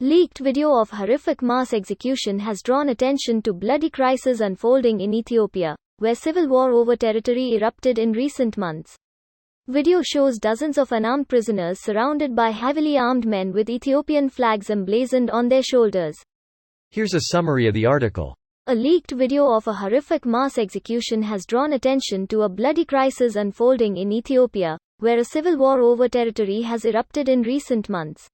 Leaked video of horrific mass execution has drawn attention to bloody crisis unfolding in Ethiopia, where civil war over territory erupted in recent months. Video shows dozens of unarmed prisoners surrounded by heavily armed men with Ethiopian flags emblazoned on their shoulders. Here's a summary of the article. A leaked video of a horrific mass execution has drawn attention to a bloody crisis unfolding in Ethiopia, where a civil war over territory has erupted in recent months.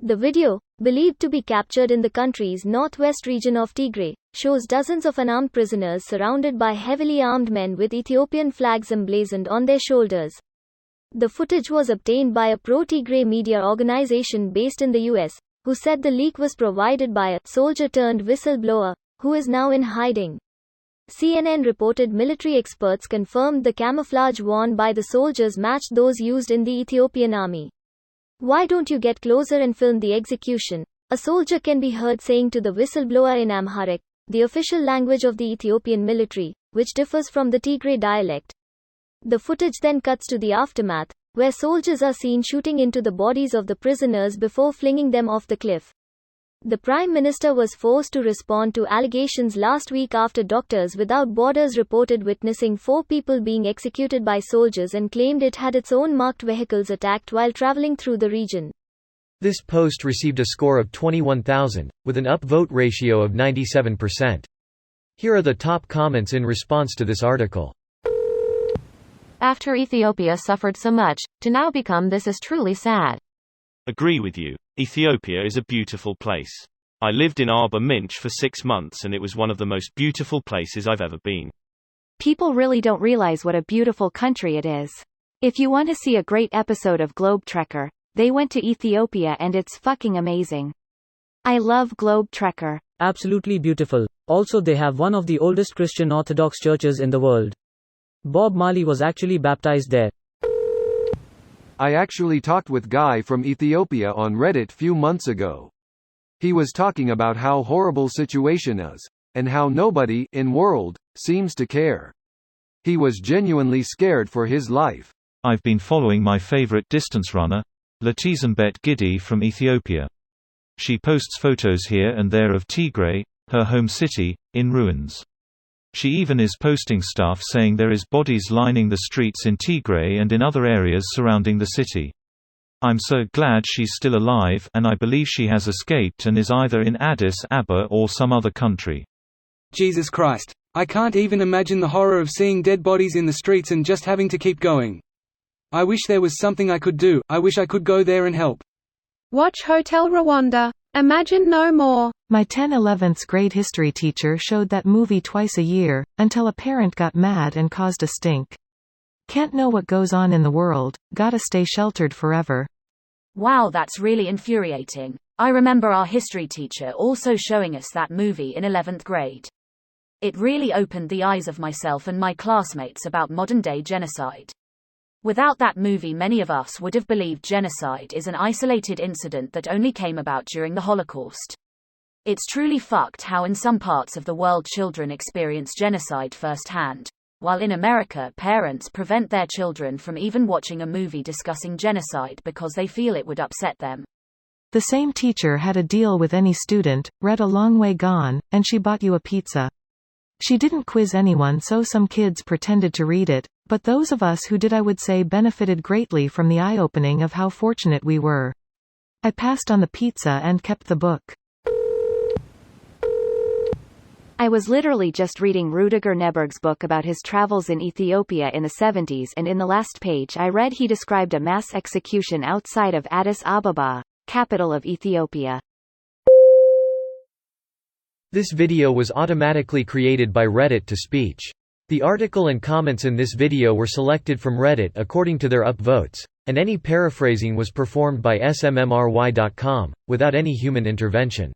The video, believed to be captured in the country's northwest region of Tigray, shows dozens of unarmed prisoners surrounded by heavily armed men with Ethiopian flags emblazoned on their shoulders. The footage was obtained by a pro-Tigray media organization based in the US, who said the leak was provided by a soldier-turned-whistleblower, who is now in hiding. CNN reported military experts confirmed the camouflage worn by the soldiers matched those used in the Ethiopian army. "Why don't you get closer and film the execution?" a soldier can be heard saying to the whistleblower in Amharic, the official language of the Ethiopian military, which differs from the Tigray dialect. The footage then cuts to the aftermath, where soldiers are seen shooting into the bodies of the prisoners before flinging them off the cliff. The Prime Minister was forced to respond to allegations last week after Doctors Without Borders reported witnessing 4 people being executed by soldiers and claimed it had its own marked vehicles attacked while traveling through the region. This post received a score of 21,000, with an upvote ratio of 97%. Here are the top comments in response to this article. After Ethiopia suffered so much, to now become this is truly sad. Agree with you. Ethiopia is a beautiful place. I lived in Arba Minch for 6 months and it was one of the most beautiful places I've ever been. People really don't realize what a beautiful country it is. If you want to see a great episode of Globe Trekker, they went to Ethiopia and it's fucking amazing. I love Globe Trekker. Absolutely beautiful. Also they have one of the oldest Christian Orthodox churches in the world. Bob Marley was actually baptized there. I actually talked with Guy from Ethiopia on Reddit few months ago. He was talking about how horrible situation is, and how nobody in world seems to care. He was genuinely scared for his life. I've been following my favorite distance runner, Latizenbet Gidi from Ethiopia. She posts photos here and there of Tigray, her home city, in ruins. She even is posting stuff saying there is bodies lining the streets in Tigray and in other areas surrounding the city. I'm so glad she's still alive, and I believe she has escaped and is either in Addis Ababa or some other country. Jesus Christ. I can't even imagine the horror of seeing dead bodies in the streets and just having to keep going. I wish there was something I could do. I wish I could go there and help. Watch Hotel Rwanda. Imagine no more. My 10/11th grade history teacher showed that movie twice a year, until a parent got mad and caused a stink. Can't know what goes on in the world, gotta stay sheltered forever. Wow, that's really infuriating. I remember our history teacher also showing us that movie in 11th grade. It really opened the eyes of myself and my classmates about modern-day genocide. Without that movie, many of us would have believed genocide is an isolated incident that only came about during the Holocaust. It's truly fucked how in some parts of the world children experience genocide firsthand, while in America parents prevent their children from even watching a movie discussing genocide because they feel it would upset them. The same teacher had a deal with any student, read A Long Way Gone, and she bought you a pizza. She didn't quiz anyone, so some kids pretended to read it, but those of us who did, I would say, benefited greatly from the eye-opening of how fortunate we were. I passed on the pizza and kept the book. I was literally just reading Rudiger Neberg's book about his travels in Ethiopia in the 70s, and in the last page I read he described a mass execution outside of Addis Ababa, capital of Ethiopia. This video was automatically created by Reddit to speech. The article and comments in this video were selected from Reddit according to their upvotes, and any paraphrasing was performed by smmry.com, without any human intervention.